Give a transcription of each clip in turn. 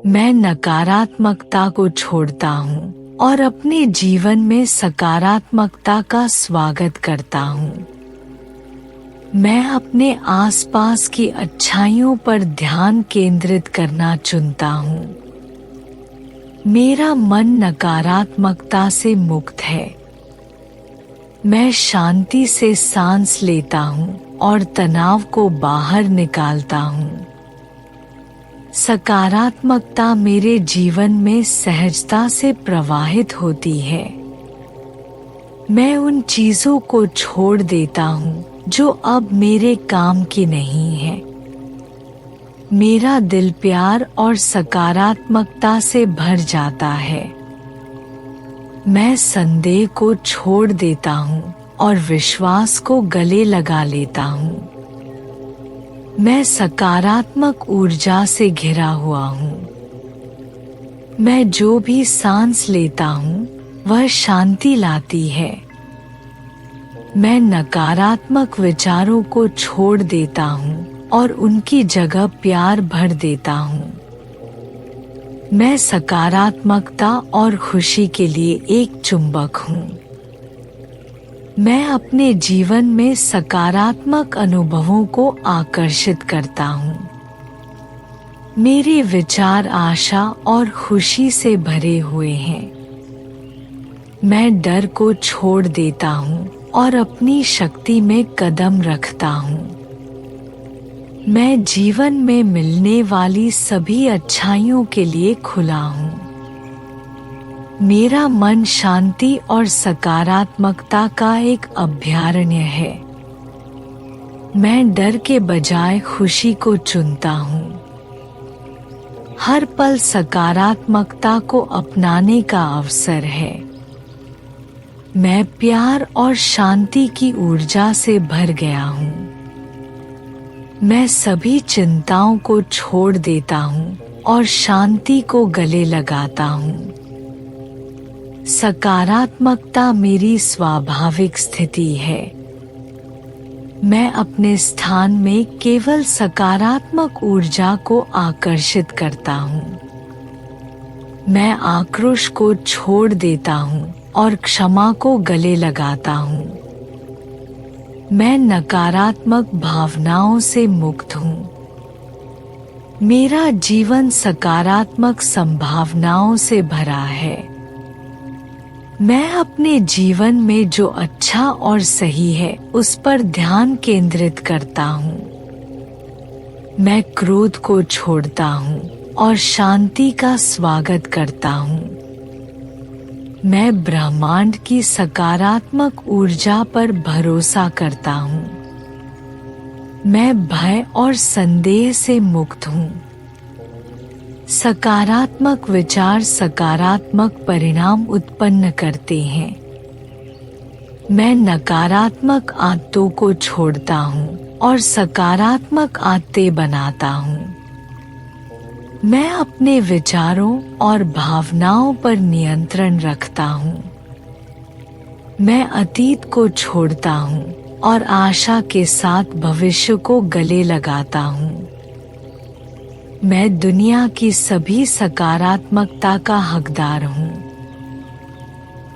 मैं नकारात्मकता को छोड़ता हूँ और अपने जीवन में सकारात्मकता का स्वागत करता हूँ। मैं अपने आसपास की अच्छाइयों पर ध्यान केंद्रित करना चुनता हूँ। मेरा मन नकारात्मकता से मुक्त है। मैं शांति से सांस लेता हूँ और तनाव को बाहर निकालता हूँ। सकारात्मकता मेरे जीवन में सहजता से प्रवाहित होती है। मैं उन चीजों को छोड़ देता हूँ जो अब मेरे काम की नहीं है। मेरा दिल प्यार और सकारात्मकता से भर जाता है। मैं संदेह को छोड़ देता हूँ और विश्वास को गले लगा लेता हूँ। मैं सकारात्मक ऊर्जा से घिरा हुआ हूँ। मैं जो भी सांस लेता हूँ वह शांति लाती है। मैं नकारात्मक विचारों को छोड़ देता हूँ और उनकी जगह प्यार भर देता हूँ। मैं सकारात्मकता और खुशी के लिए एक चुंबक हूँ। मैं अपने जीवन में सकारात्मक अनुभवों को आकर्षित करता हूँ। मेरे विचार आशा और खुशी से भरे हुए हैं। मैं डर को छोड़ देता हूँ और अपनी शक्ति में कदम रखता हूँ। मैं जीवन में मिलने वाली सभी अच्छाइयों के लिए खुला हूँ। मेरा मन शांति और सकारात्मकता का एक अभयारण्य है। मैं डर के बजाय खुशी को चुनता हूँ। हर पल सकारात्मकता को अपनाने का अवसर है। मैं प्यार और शांति की ऊर्जा से भर गया हूँ। मैं सभी चिंताओं को छोड़ देता हूँ और शांति को गले लगाता हूँ। सकारात्मकता मेरी स्वाभाविक स्थिति है। मैं अपने स्थान में केवल सकारात्मक ऊर्जा को आकर्षित करता हूँ। मैं आक्रोश को छोड़ देता हूँ और क्षमा को गले लगाता हूँ। मैं नकारात्मक भावनाओं से मुक्त हूँ। मेरा जीवन सकारात्मक संभावनाओं से भरा है। मैं अपने जीवन में जो अच्छा और सही है उस पर ध्यान केंद्रित करता हूँ। मैं क्रोध को छोड़ता हूँ और शांति का स्वागत करता हूँ। मैं ब्रह्मांड की सकारात्मक ऊर्जा पर भरोसा करता हूँ। मैं भय और संदेह से मुक्त हूँ। सकारात्मक विचार सकारात्मक परिणाम उत्पन्न करते हैं। मैं नकारात्मक आदतों को छोड़ता हूँ और सकारात्मक आदतें बनाता हूँ। मैं अपने विचारों और भावनाओं पर नियंत्रण रखता हूँ। मैं अतीत को छोड़ता हूँ और आशा के साथ भविष्य को गले लगाता हूँ। मैं दुनिया की सभी सकारात्मकता का हकदार हूँ।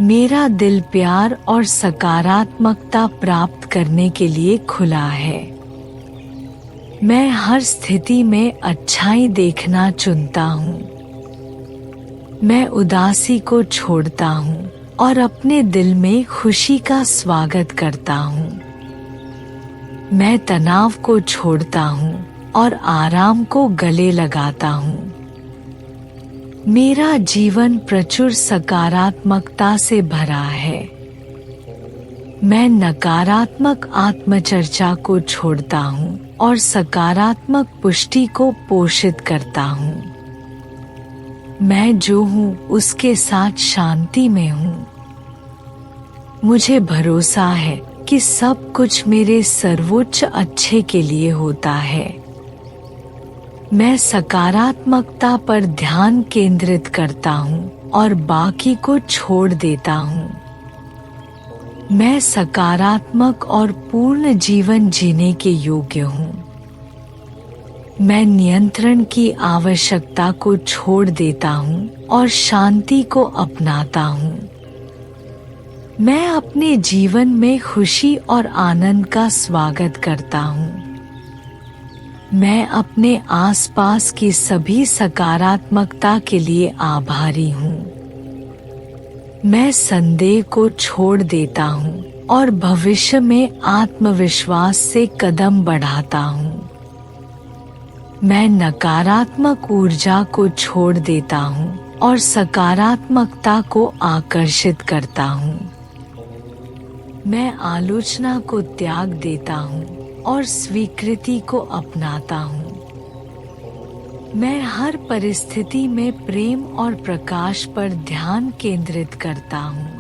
मेरा दिल प्यार और सकारात्मकता प्राप्त करने के लिए खुला है। मैं हर स्थिति में अच्छाई देखना चुनता हूँ। मैं उदासी को छोड़ता हूँ और अपने दिल में खुशी का स्वागत करता हूँ। मैं तनाव को छोड़ता हूँ और आराम को गले लगाता हूँ। मेरा जीवन प्रचुर सकारात्मकता से भरा है। मैं नकारात्मक आत्मचर्चा को छोड़ता हूँ और सकारात्मक पुष्टि को पोषित करता हूँ। मैं जो हूँ उसके साथ शांति में हूँ। मुझे भरोसा है कि सब कुछ मेरे सर्वोच्च अच्छे के लिए होता है। मैं सकारात्मकता पर ध्यान केंद्रित करता हूँ और बाकी को छोड़ देता हूँ। मैं सकारात्मक और पूर्ण जीवन जीने के योग्य हूँ। मैं नियंत्रण की आवश्यकता को छोड़ देता हूँ और शांति को अपनाता हूँ। मैं अपने जीवन में खुशी और आनंद का स्वागत करता हूँ। मैं अपने आसपास की सभी सकारात्मकता के लिए आभारी हूँ। मैं संदेह को छोड़ देता हूँ और भविष्य में आत्मविश्वास से कदम बढ़ाता हूँ। मैं नकारात्मक ऊर्जा को छोड़ देता हूँ और सकारात्मकता को आकर्षित करता हूँ। मैं आलोचना को त्याग देता हूँ और स्वीकृति को अपनाता हूँ। मैं हर परिस्थिति में प्रेम और प्रकाश पर ध्यान केंद्रित करता हूँ।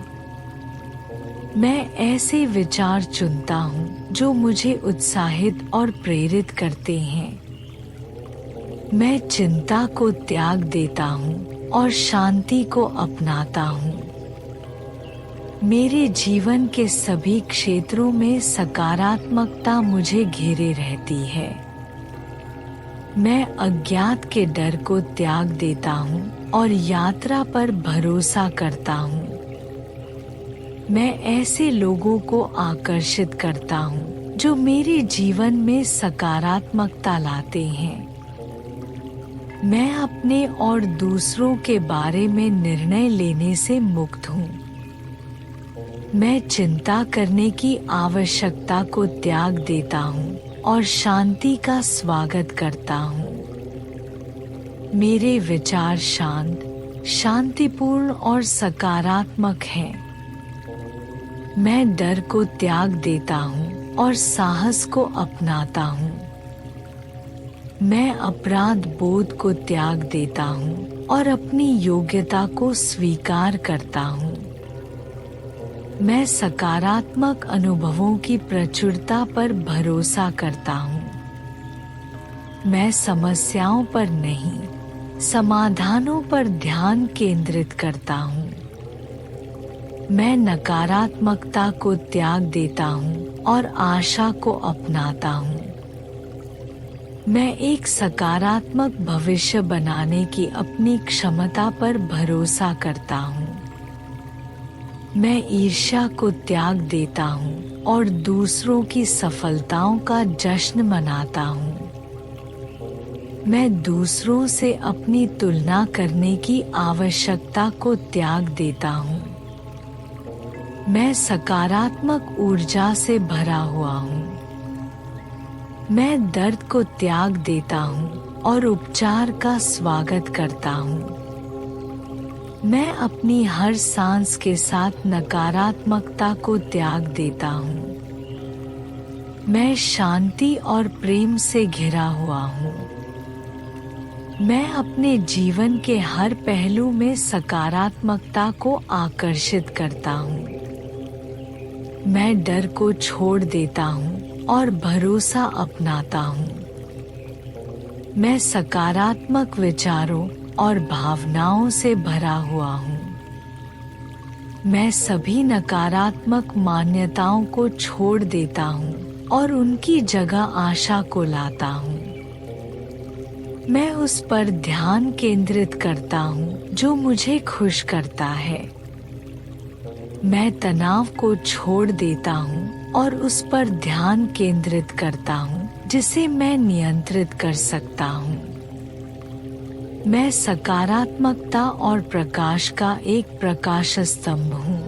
मैं ऐसे विचार चुनता हूँ जो मुझे उत्साहित और प्रेरित करते हैं। मैं चिंता को त्याग देता हूँ और शांति को अपनाता हूँ। मेरे जीवन के सभी क्षेत्रों में सकारात्मकता मुझे घेरे रहती है। मैं अज्ञात के डर को त्याग देता हूँ और यात्रा पर भरोसा करता हूँ। मैं ऐसे लोगों को आकर्षित करता हूँ जो मेरे जीवन में सकारात्मकता लाते हैं। मैं अपने और दूसरों के बारे में निर्णय लेने से मुक्त हूँ। मैं चिंता करने की आवश्यकता को त्याग देता हूँ और शांति का स्वागत करता हूँ। मेरे विचार शांत, शांतिपूर्ण और सकारात्मक हैं। मैं डर को त्याग देता हूँ और साहस को अपनाता हूँ। मैं अपराध बोध को त्याग देता हूँ और अपनी योग्यता को स्वीकार करता हूँ। मैं सकारात्मक अनुभवों की प्रचुरता पर भरोसा करता हूँ। मैं समस्याओं पर नहीं, समाधानों पर ध्यान केंद्रित करता हूँ। मैं नकारात्मकता को त्याग देता हूँ और आशा को अपनाता हूँ। मैं एक सकारात्मक भविष्य बनाने की अपनी क्षमता पर भरोसा करता हूँ। मैं ईर्ष्या को त्याग देता हूँ और दूसरों की सफलताओं का जश्न मनाता हूँ। मैं दूसरों से अपनी तुलना करने की आवश्यकता को त्याग देता हूँ। मैं सकारात्मक ऊर्जा से भरा हुआ हूँ। मैं दर्द को त्याग देता हूँ और उपचार का स्वागत करता हूँ। मैं अपनी हर सांस के साथ नकारात्मकता को त्याग देता हूँ। मैं शांति और प्रेम से घिरा हुआ हूँ। मैं अपने जीवन के हर पहलू में सकारात्मकता को आकर्षित करता हूँ। मैं डर को छोड़ देता हूँ और भरोसा अपनाता हूँ। मैं सकारात्मक विचारों और भावनाओं से भरा हुआ हूँ। मैं सभी नकारात्मक मान्यताओं को छोड़ देता हूँ और उनकी जगह आशा को लाता हूँ। मैं उस पर ध्यान केंद्रित करता हूँ जो मुझे खुश करता है। मैं तनाव को छोड़ देता हूँ और उस पर ध्यान केंद्रित करता हूँ जिसे मैं नियंत्रित कर सकता हूँ। मैं सकारात्मकता और प्रकाश का एक प्रकाश स्तंभ हूँ।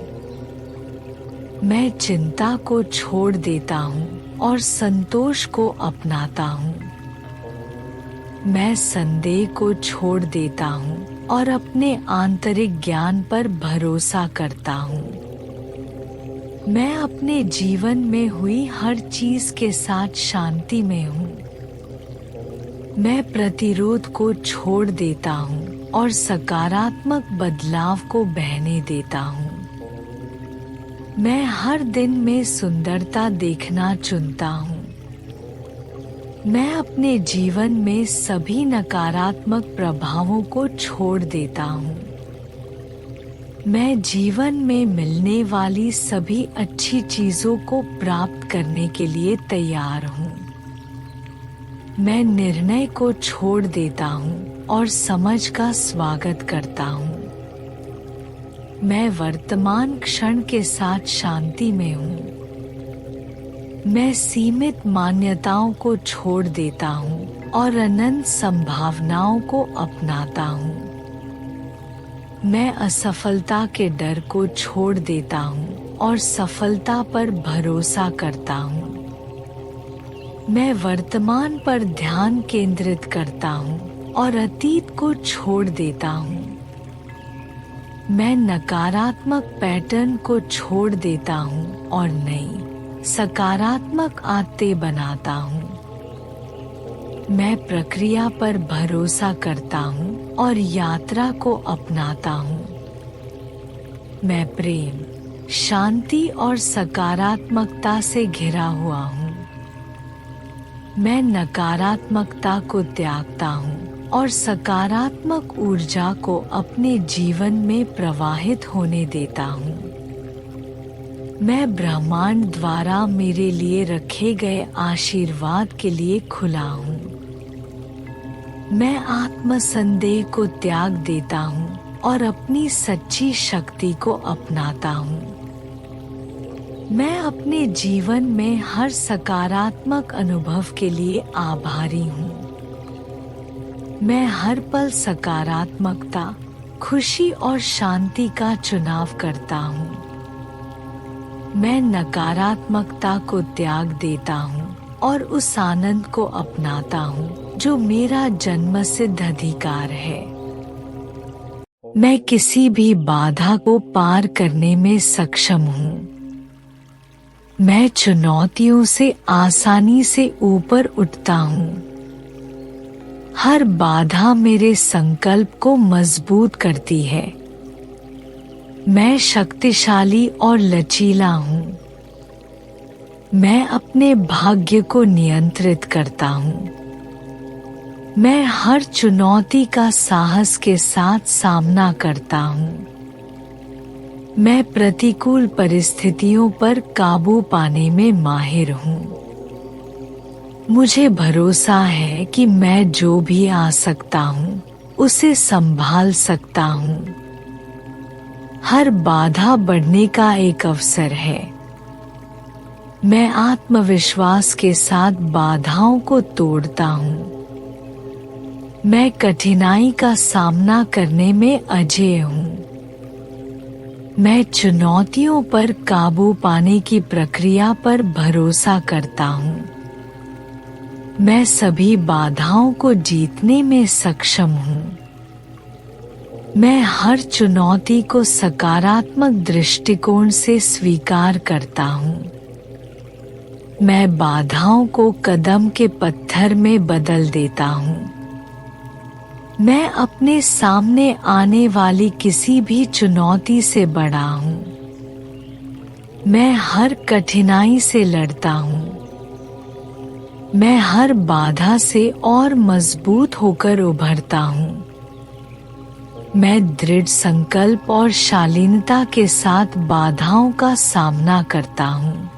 मैं चिंता को छोड़ देता हूँ और संतोष को अपनाता हूँ। मैं संदेह को छोड़ देता हूँ और अपने आंतरिक ज्ञान पर भरोसा करता हूँ। मैं अपने जीवन में हुई हर चीज के साथ शांति में हूँ। मैं प्रतिरोध को छोड़ देता हूँ और सकारात्मक बदलाव को बहने देता हूँ। मैं हर दिन में सुंदरता देखना चुनता हूँ। मैं अपने जीवन में सभी नकारात्मक प्रभावों को छोड़ देता हूँ। मैं जीवन में मिलने वाली सभी अच्छी चीजों को प्राप्त करने के लिए तैयार हूँ। मैं निर्णय को छोड़ देता हूँ और समझ का स्वागत करता हूँ। मैं वर्तमान क्षण के साथ शांति में हूँ। मैं सीमित मान्यताओं को छोड़ देता हूँ और अनंत संभावनाओं को अपनाता हूँ। मैं असफलता के डर को छोड़ देता हूँ और सफलता पर भरोसा करता हूँ। मैं वर्तमान पर ध्यान केंद्रित करता हूँ और अतीत को छोड़ देता हूँ। मैं नकारात्मक पैटर्न को छोड़ देता हूँ और नई सकारात्मक आदतें बनाता हूँ। मैं प्रक्रिया पर भरोसा करता हूँ और यात्रा को अपनाता हूँ। मैं प्रेम, शांति और सकारात्मकता से घिरा हुआ हूँ। मैं नकारात्मकता को त्यागता हूँ और सकारात्मक ऊर्जा को अपने जीवन में प्रवाहित होने देता हूँ। मैं ब्रह्मांड द्वारा मेरे लिए रखे गए आशीर्वाद के लिए खुला हूँ। मैं आत्मसंदेह को त्याग देता हूँ और अपनी सच्ची शक्ति को अपनाता हूँ। मैं अपने जीवन में हर सकारात्मक अनुभव के लिए आभारी हूँ। मैं हर पल सकारात्मकता, खुशी और शांति का चुनाव करता हूँ। मैं नकारात्मकता को त्याग देता हूँ और उस आनंद को अपनाता हूँ जो मेरा जन्मसिद्ध अधिकार है। मैं किसी भी बाधा को पार करने में सक्षम हूँ। मैं चुनौतियों से आसानी से ऊपर उठता हूँ। हर बाधा मेरे संकल्प को मजबूत करती है। मैं शक्तिशाली और लचीला हूँ। मैं अपने भाग्य को नियंत्रित करता हूँ। मैं हर चुनौती का साहस के साथ सामना करता हूँ। मैं प्रतिकूल परिस्थितियों पर काबू पाने में माहिर हूँ। मुझे भरोसा है कि मैं जो भी आ सकता हूँ उसे संभाल सकता हूँ। हर बाधा बढ़ने का एक अवसर है। मैं आत्मविश्वास के साथ बाधाओं को तोड़ता हूँ। मैं कठिनाई का सामना करने में अजेय हूँ। मैं चुनौतियों पर काबू पाने की प्रक्रिया पर भरोसा करता हूँ। मैं सभी बाधाओं को जीतने में सक्षम हूँ। मैं हर चुनौती को सकारात्मक दृष्टिकोण से स्वीकार करता हूँ। मैं बाधाओं को कदम के पत्थर में बदल देता हूँ। मैं अपने सामने आने वाली किसी भी चुनौती से बड़ा हूँ। मैं हर कठिनाई से लड़ता हूँ। मैं हर बाधा से और मजबूत होकर उभरता हूँ। मैं दृढ़ संकल्प और शालीनता के साथ बाधाओं का सामना करता हूँ।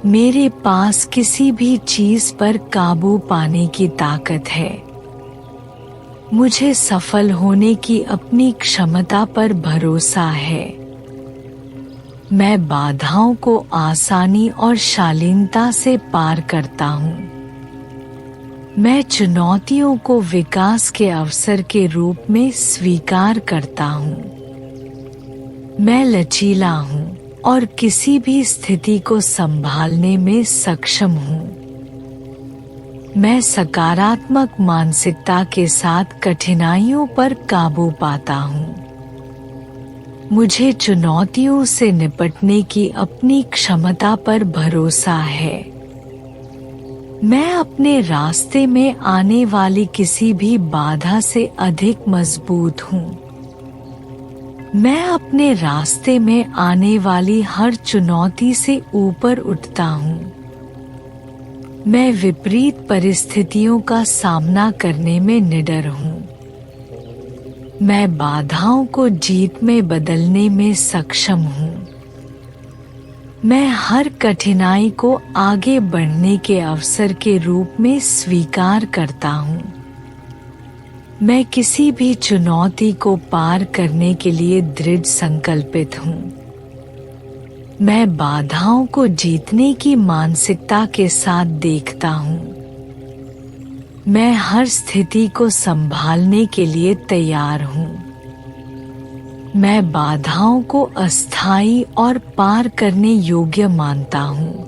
मेरे पास किसी भी चीज पर काबू पाने की ताकत है। मुझे सफल होने की अपनी क्षमता पर भरोसा है। मैं बाधाओं को आसानी और शालीनता से पार करता हूँ। मैं चुनौतियों को विकास के अवसर के रूप में स्वीकार करता हूँ। मैं लचीला हूँ और किसी भी स्थिति को संभालने में सक्षम हूँ। मैं सकारात्मक मानसिकता के साथ कठिनाइयों पर काबू पाता हूँ। मुझे चुनौतियों से निपटने की अपनी क्षमता पर भरोसा है। मैं अपने रास्ते में आने वाली किसी भी बाधा से अधिक मजबूत हूँ। मैं अपने रास्ते में आने वाली हर चुनौती से ऊपर उठता हूँ। मैं विपरीत परिस्थितियों का सामना करने में निडर हूँ। मैं बाधाओं को जीत में बदलने में सक्षम हूँ। मैं हर कठिनाई को आगे बढ़ने के अवसर के रूप में स्वीकार करता हूँ। मैं किसी भी चुनौती को पार करने के लिए दृढ़ संकल्पित हूँ। मैं बाधाओं को जीतने की मानसिकता के साथ देखता हूँ। मैं हर स्थिति को संभालने के लिए तैयार हूँ। मैं बाधाओं को अस्थायी और पार करने योग्य मानता हूँ।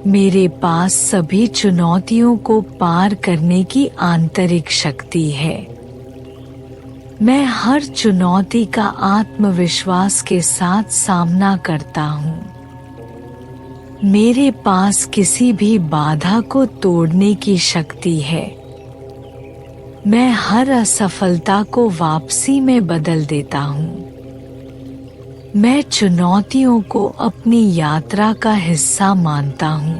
मेरे पास सभी चुनौतियों को पार करने की आंतरिक शक्ति है। मैं हर चुनौती का आत्मविश्वास के साथ सामना करता हूँ। मेरे पास किसी भी बाधा को तोड़ने की शक्ति है। मैं हर असफलता को वापसी में बदल देता हूँ। मैं चुनौतियों को अपनी यात्रा का हिस्सा मानता हूँ।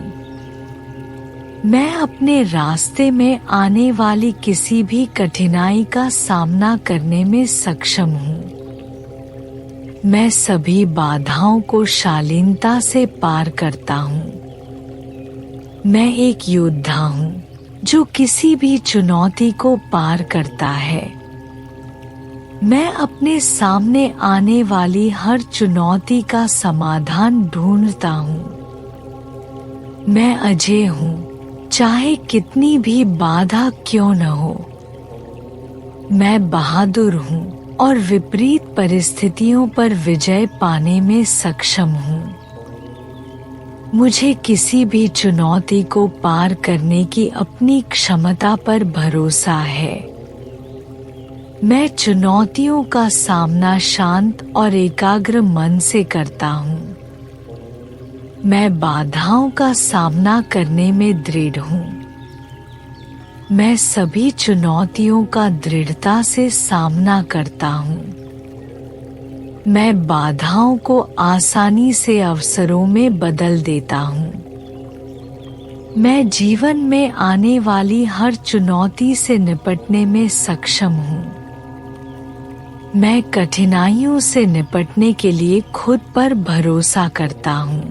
मैं अपने रास्ते में आने वाली किसी भी कठिनाई का सामना करने में सक्षम हूँ। मैं सभी बाधाओं को शालीनता से पार करता हूँ। मैं एक योद्धा हूँ जो किसी भी चुनौती को पार करता है। मैं अपने सामने आने वाली हर चुनौती का समाधान ढूंढता हूँ। मैं अजेय हूँ, चाहे कितनी भी बाधा क्यों न हो। मैं बहादुर हूँ और विपरीत परिस्थितियों पर विजय पाने में सक्षम हूँ। मुझे किसी भी चुनौती को पार करने की अपनी क्षमता पर भरोसा है। मैं चुनौतियों का सामना शांत और एकाग्र मन से करता हूँ। मैं बाधाओं का सामना करने में दृढ़ हूँ। मैं सभी चुनौतियों का दृढ़ता से सामना करता हूँ। मैं बाधाओं को आसानी से अवसरों में बदल देता हूँ। मैं जीवन में आने वाली हर चुनौती से निपटने में सक्षम हूँ। मैं कठिनाइयों से निपटने के लिए खुद पर भरोसा करता हूँ।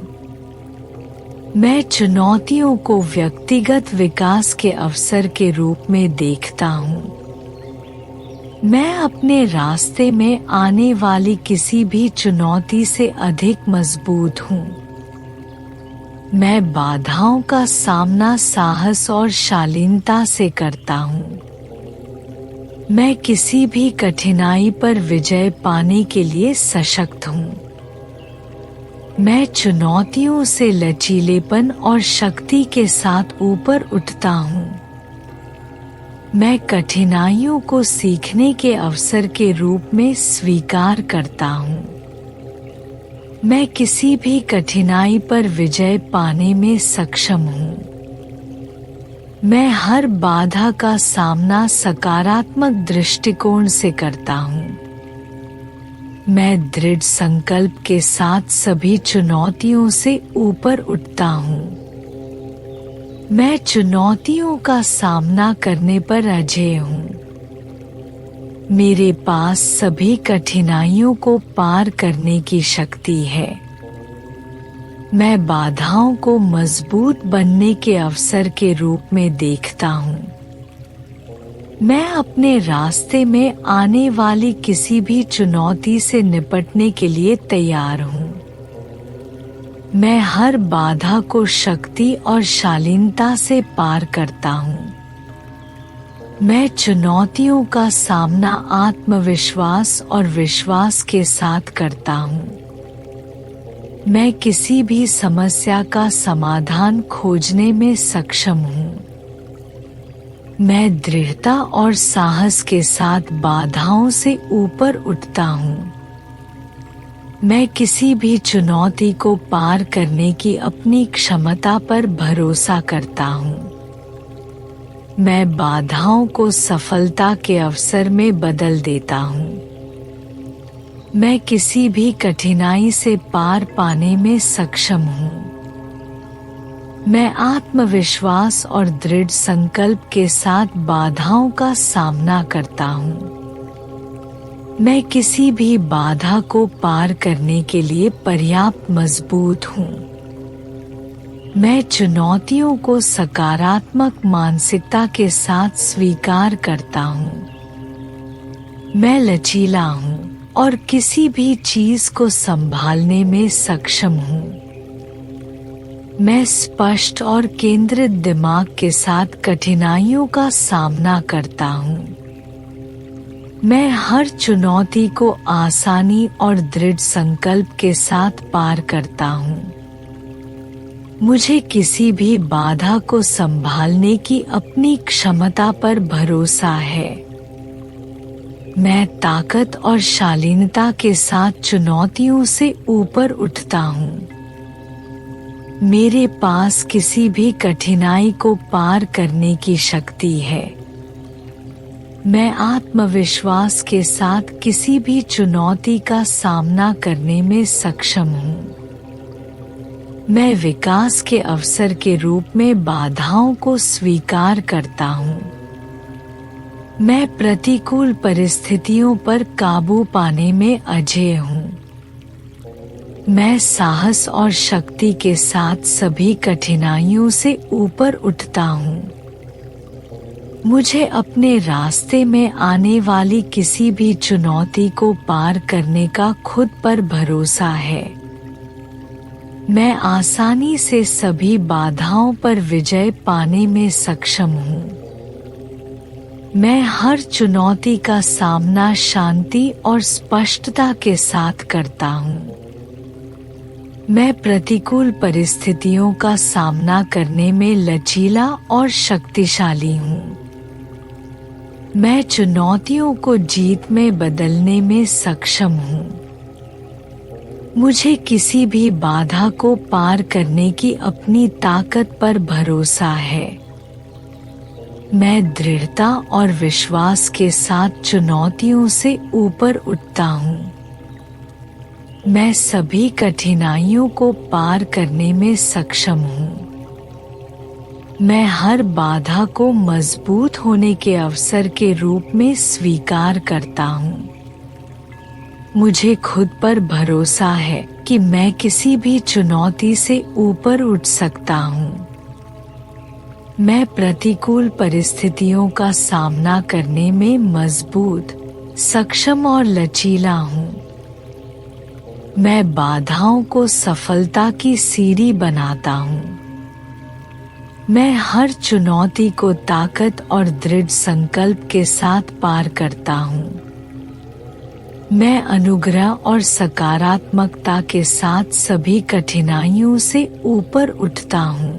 मैं चुनौतियों को व्यक्तिगत विकास के अवसर के रूप में देखता हूँ। मैं अपने रास्ते में आने वाली किसी भी चुनौती से अधिक मजबूत हूँ। मैं बाधाओं का सामना साहस और शालीनता से करता हूँ। मैं किसी भी कठिनाई पर विजय पाने के लिए सशक्त हूँ। मैं चुनौतियों से लचीलेपन और शक्ति के साथ ऊपर उठता हूँ। मैं कठिनाइयों को सीखने के अवसर के रूप में स्वीकार करता हूँ। मैं किसी भी कठिनाई पर विजय पाने में सक्षम हूँ। मैं हर बाधा का सामना सकारात्मक दृष्टिकोण से करता हूँ। मैं दृढ़ संकल्प के साथ सभी चुनौतियों से ऊपर उठता हूँ। मैं चुनौतियों का सामना करने पर अजेय हूँ। मेरे पास सभी कठिनाइयों को पार करने की शक्ति है। मैं बाधाओं को मजबूत बनने के अवसर के रूप में देखता हूँ। मैं अपने रास्ते में आने वाली किसी भी चुनौती से निपटने के लिए तैयार हूँ। मैं हर बाधा को शक्ति और शालीनता से पार करता हूँ। मैं चुनौतियों का सामना आत्मविश्वास और विश्वास के साथ करता हूँ। मैं किसी भी समस्या का समाधान खोजने में सक्षम हूँ। मैं दृढ़ता और साहस के साथ बाधाओं से ऊपर उठता हूँ। मैं किसी भी चुनौती को पार करने की अपनी क्षमता पर भरोसा करता हूँ। मैं बाधाओं को सफलता के अवसर में बदल देता हूँ। मैं किसी भी कठिनाई से पार पाने में सक्षम हूँ। मैं आत्मविश्वास और दृढ़ संकल्प के साथ बाधाओं का सामना करता हूँ। मैं किसी भी बाधा को पार करने के लिए पर्याप्त मजबूत हूँ। मैं चुनौतियों को सकारात्मक मानसिकता के साथ स्वीकार करता हूँ। मैं लचीला हूँ और किसी भी चीज को संभालने में सक्षम हूँ। मैं स्पष्ट और केंद्रित दिमाग के साथ कठिनाइयों का सामना करता हूँ। मैं हर चुनौती को आसानी और दृढ़ संकल्प के साथ पार करता हूँ। मुझे किसी भी बाधा को संभालने की अपनी क्षमता पर भरोसा है। मैं ताकत और शालीनता के साथ चुनौतियों से ऊपर उठता हूँ। मेरे पास किसी भी कठिनाई को पार करने की शक्ति है। मैं आत्मविश्वास के साथ किसी भी चुनौती का सामना करने में सक्षम हूँ। मैं विकास के अवसर के रूप में बाधाओं को स्वीकार करता हूँ। मैं प्रतिकूल परिस्थितियों पर काबू पाने में अजेय हूँ। मैं साहस और शक्ति के साथ सभी कठिनाइयों से ऊपर उठता हूँ। मुझे अपने रास्ते में आने वाली किसी भी चुनौती को पार करने का खुद पर भरोसा है। मैं आसानी से सभी बाधाओं पर विजय पाने में सक्षम हूँ। मैं हर चुनौती का सामना शांति और स्पष्टता के साथ करता हूँ। मैं प्रतिकूल परिस्थितियों का सामना करने में लचीला और शक्तिशाली हूँ। मैं चुनौतियों को जीत में बदलने में सक्षम हूँ। मुझे किसी भी बाधा को पार करने की अपनी ताकत पर भरोसा है। मैं दृढ़ता और विश्वास के साथ चुनौतियों से ऊपर उठता हूँ। मैं सभी कठिनाइयों को पार करने में सक्षम हूँ। मैं हर बाधा को मजबूत होने के अवसर के रूप में स्वीकार करता हूँ। मुझे खुद पर भरोसा है कि मैं किसी भी चुनौती से ऊपर उठ सकता हूँ। मैं प्रतिकूल परिस्थितियों का सामना करने में मजबूत, सक्षम और लचीला हूँ। मैं बाधाओं को सफलता की सीढ़ी बनाता हूँ। मैं हर चुनौती को ताकत और दृढ़ संकल्प के साथ पार करता हूँ। मैं अनुग्रह और सकारात्मकता के साथ सभी कठिनाइयों से ऊपर उठता हूँ।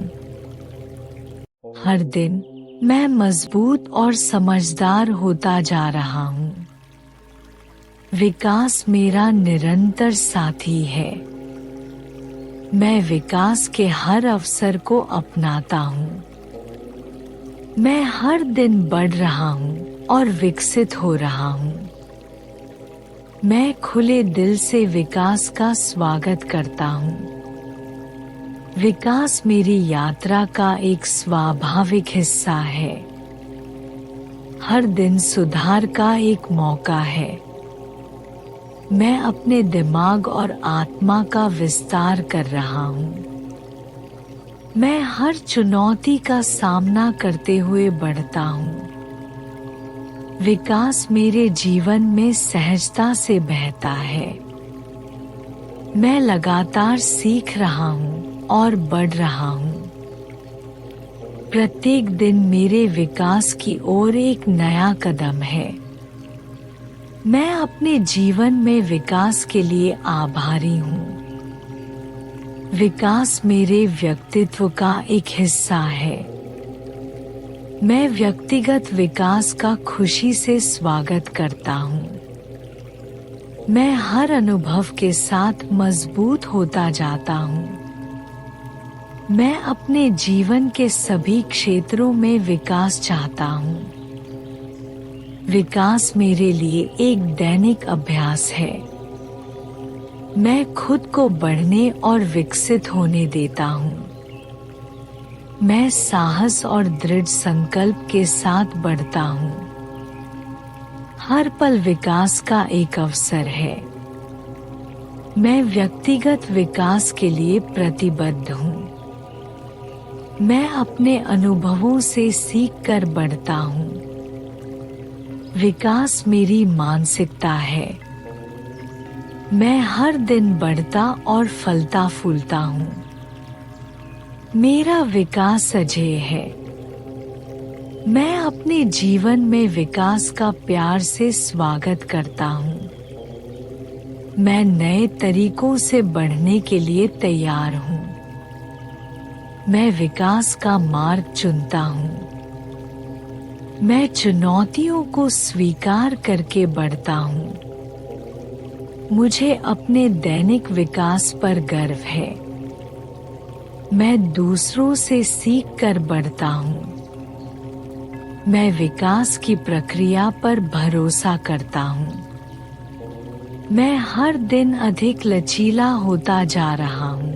हर दिन मैं मजबूत और समझदार होता जा रहा हूँ। विकास मेरा निरंतर साथी है। मैं विकास के हर अवसर को अपनाता हूँ। मैं हर दिन बढ़ रहा हूँ और विकसित हो रहा हूँ। मैं खुले दिल से विकास का स्वागत करता हूँ। विकास मेरी यात्रा का एक स्वाभाविक हिस्सा है। हर दिन सुधार का एक मौका है। मैं अपने दिमाग और आत्मा का विस्तार कर रहा हूँ। मैं हर चुनौती का सामना करते हुए बढ़ता हूँ। विकास मेरे जीवन में सहजता से बहता है। मैं लगातार सीख रहा हूँ और बढ़ रहा हूँ। प्रत्येक दिन मेरे विकास की ओर एक नया कदम है। मैं अपने जीवन में विकास के लिए आभारी हूँ। विकास मेरे व्यक्तित्व का एक हिस्सा है। मैं व्यक्तिगत विकास का खुशी से स्वागत करता हूँ। मैं हर अनुभव के साथ मजबूत होता जाता हूँ। मैं अपने जीवन के सभी क्षेत्रों में विकास चाहता हूँ। विकास मेरे लिए एक दैनिक अभ्यास है। मैं खुद को बढ़ने और विकसित होने देता हूँ। मैं साहस और दृढ़ संकल्प के साथ बढ़ता हूँ। हर पल विकास का एक अवसर है। मैं व्यक्तिगत विकास के लिए प्रतिबद्ध हूँ। मैं अपने अनुभवों से सीख कर बढ़ता हूँ। विकास मेरी मानसिकता है। मैं हर दिन बढ़ता और फलता फूलता हूँ। मेरा विकास अजेय है। मैं अपने जीवन में विकास का प्यार से स्वागत करता हूँ। मैं नए तरीकों से बढ़ने के लिए तैयार हूँ। मैं विकास का मार्ग चुनता हूँ। मैं चुनौतियों को स्वीकार करके बढ़ता हूँ। मुझे अपने दैनिक विकास पर गर्व है। मैं दूसरों से सीख कर बढ़ता हूँ। मैं विकास की प्रक्रिया पर भरोसा करता हूँ। मैं हर दिन अधिक लचीला होता जा रहा हूँ।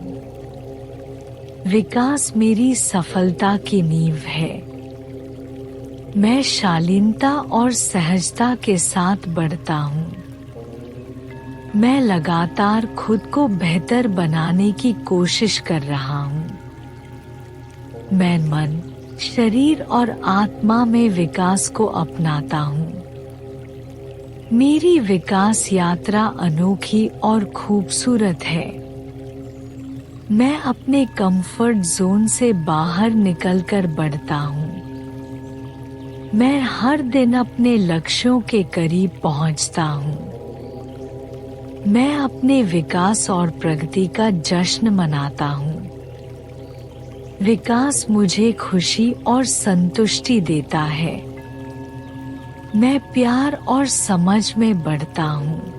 विकास मेरी सफलता की नींव है। मैं शालीनता और सहजता के साथ बढ़ता हूँ। मैं लगातार खुद को बेहतर बनाने की कोशिश कर रहा हूँ। मैं मन, शरीर और आत्मा में विकास को अपनाता हूँ। मेरी विकास यात्रा अनोखी और खूबसूरत है। मैं अपने कंफर्ट जोन से बाहर निकलकर बढ़ता हूँ। मैं हर दिन अपने लक्ष्यों के करीब पहुँचता हूँ। मैं अपने विकास और प्रगति का जश्न मनाता हूँ। विकास मुझे खुशी और संतुष्टि देता है। मैं प्यार और समझ में बढ़ता हूँ।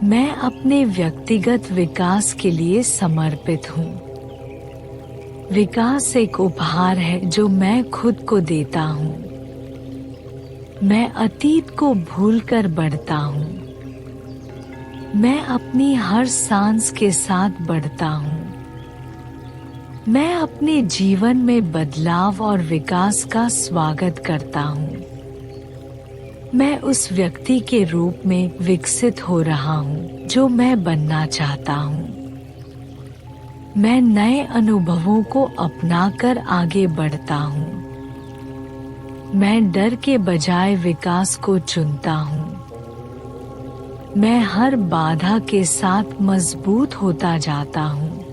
मैं अपने व्यक्तिगत विकास के लिए समर्पित हूँ। विकास एक उपहार है जो मैं खुद को देता हूँ। मैं अतीत को भूलकर बढ़ता हूँ। मैं अपनी हर सांस के साथ बढ़ता हूँ। मैं अपने जीवन में बदलाव और विकास का स्वागत करता हूँ। मैं उस व्यक्ति के रूप में विकसित हो रहा हूँ जो मैं बनना चाहता हूँ। मैं नए अनुभवों को अपनाकर आगे बढ़ता हूँ। मैं डर के बजाय विकास को चुनता हूँ। मैं हर बाधा के साथ मजबूत होता जाता हूँ।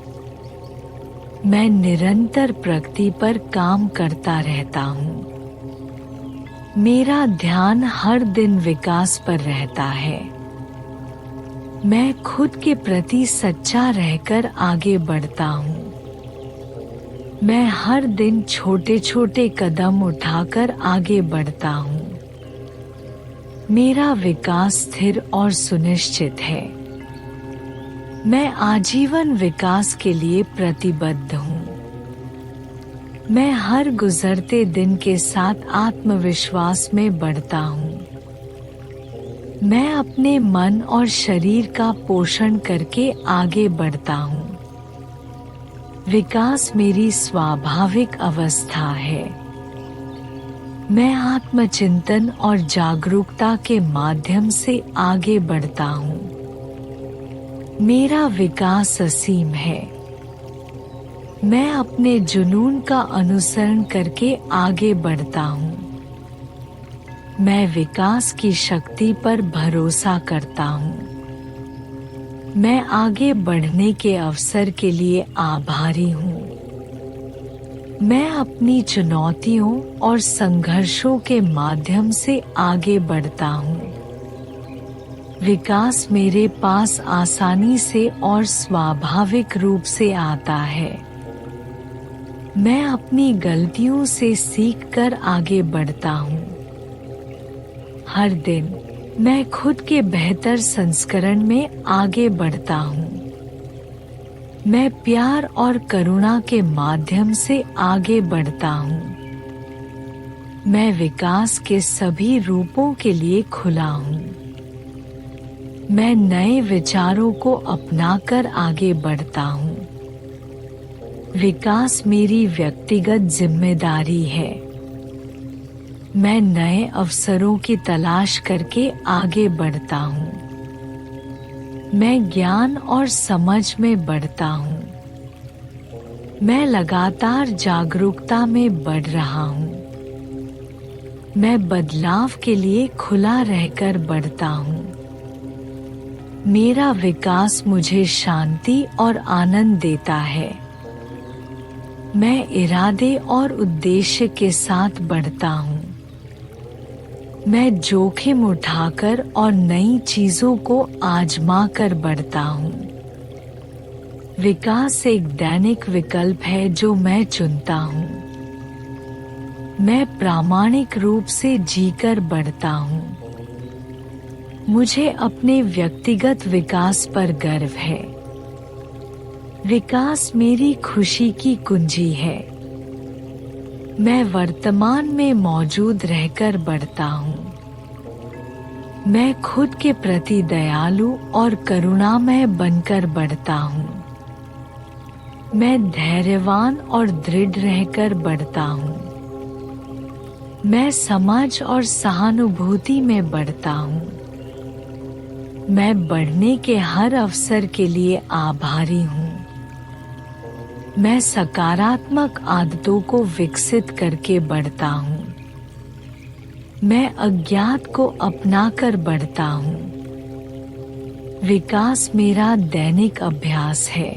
मैं निरंतर प्रगति पर काम करता रहता हूँ। मेरा ध्यान हर दिन विकास पर रहता है। मैं खुद के प्रति सच्चा रहकर आगे बढ़ता हूँ। मैं हर दिन छोटे छोटे कदम उठाकर आगे बढ़ता हूँ। मेरा विकास स्थिर और सुनिश्चित है। मैं आजीवन विकास के लिए प्रतिबद्ध हूँ। मैं हर गुजरते दिन के साथ आत्मविश्वास में बढ़ता हूँ। मैं अपने मन और शरीर का पोषण करके आगे बढ़ता हूँ। विकास मेरी स्वाभाविक अवस्था है। मैं आत्मचिंतन और जागरूकता के माध्यम से आगे बढ़ता हूँ। मेरा विकास असीम है। मैं अपने जुनून का अनुसरण करके आगे बढ़ता हूँ। मैं विकास की शक्ति पर भरोसा करता हूँ। मैं आगे बढ़ने के अवसर के लिए आभारी हूँ। मैं अपनी चुनौतियों और संघर्षों के माध्यम से आगे बढ़ता हूँ। विकास मेरे पास आसानी से और स्वाभाविक रूप से आता है। मैं अपनी गलतियों से सीखकर आगे बढ़ता हूँ। हर दिन मैं खुद के बेहतर संस्करण में आगे बढ़ता हूँ। मैं प्यार और करुणा के माध्यम से आगे बढ़ता हूँ। मैं विकास के सभी रूपों के लिए खुला हूँ। मैं नए विचारों को अपनाकर आगे बढ़ता हूँ। विकास मेरी व्यक्तिगत जिम्मेदारी है। मैं नए अवसरों की तलाश करके आगे बढ़ता हूँ। मैं ज्ञान और समझ में बढ़ता हूँ। मैं लगातार जागरूकता में बढ़ रहा हूँ। मैं बदलाव के लिए खुला रहकर बढ़ता हूँ। मेरा विकास मुझे शांति और आनंद देता है। मैं इरादे और उद्देश्य के साथ बढ़ता हूँ। मैं जोखिम उठाकर और नई चीजों को आजमा कर बढ़ता हूँ। विकास एक दैनिक विकल्प है जो मैं चुनता हूँ। मैं प्रामाणिक रूप से जीकर बढ़ता हूँ। मुझे अपने व्यक्तिगत विकास पर गर्व है। विकास मेरी खुशी की कुंजी है। मैं वर्तमान में मौजूद रहकर बढ़ता हूँ। मैं खुद के प्रति दयालु और करुणामय बनकर बढ़ता हूँ। मैं धैर्यवान और दृढ़ रहकर बढ़ता हूँ। मैं समझ और सहानुभूति में बढ़ता हूँ। मैं बढ़ने के हर अवसर के लिए आभारी हूँ। मैं सकारात्मक आदतों को विकसित करके बढ़ता हूँ। मैं अज्ञात को अपनाकर बढ़ता हूँ। विकास मेरा दैनिक अभ्यास है।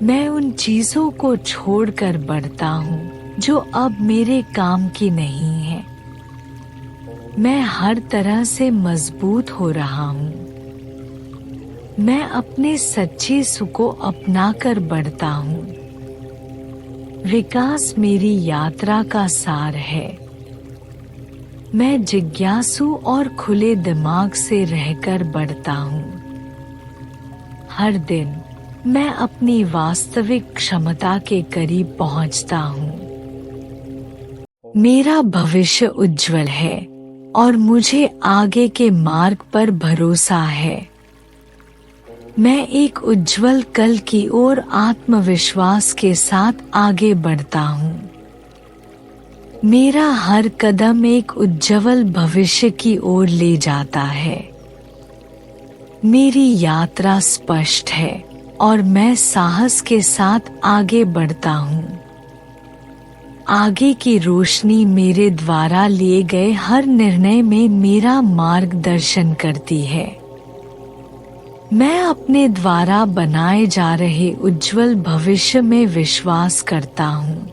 मैं उन चीजों को छोड़कर बढ़ता हूँ जो अब मेरे काम की नहीं है। मैं हर तरह से मजबूत हो रहा हूँ। मैं अपने सच्चे सुख को अपनाकर बढ़ता हूँ। विकास मेरी यात्रा का सार है। मैं जिज्ञासु और खुले दिमाग से रहकर बढ़ता हूँ। हर दिन मैं अपनी वास्तविक क्षमता के करीब पहुँचता हूँ। मेरा भविष्य उज्जवल है और मुझे आगे के मार्ग पर भरोसा है। मैं एक उज्जवल कल की ओर आत्मविश्वास के साथ आगे बढ़ता हूँ। मेरा हर कदम एक उज्जवल भविष्य की ओर ले जाता है। मेरी यात्रा स्पष्ट है और मैं साहस के साथ आगे बढ़ता हूँ। आगे की रोशनी मेरे द्वारा लिए गए हर निर्णय में मेरा मार्गदर्शन करती है। मैं अपने द्वारा बनाए जा रहे उज्जवल भविष्य में विश्वास करता हूँ।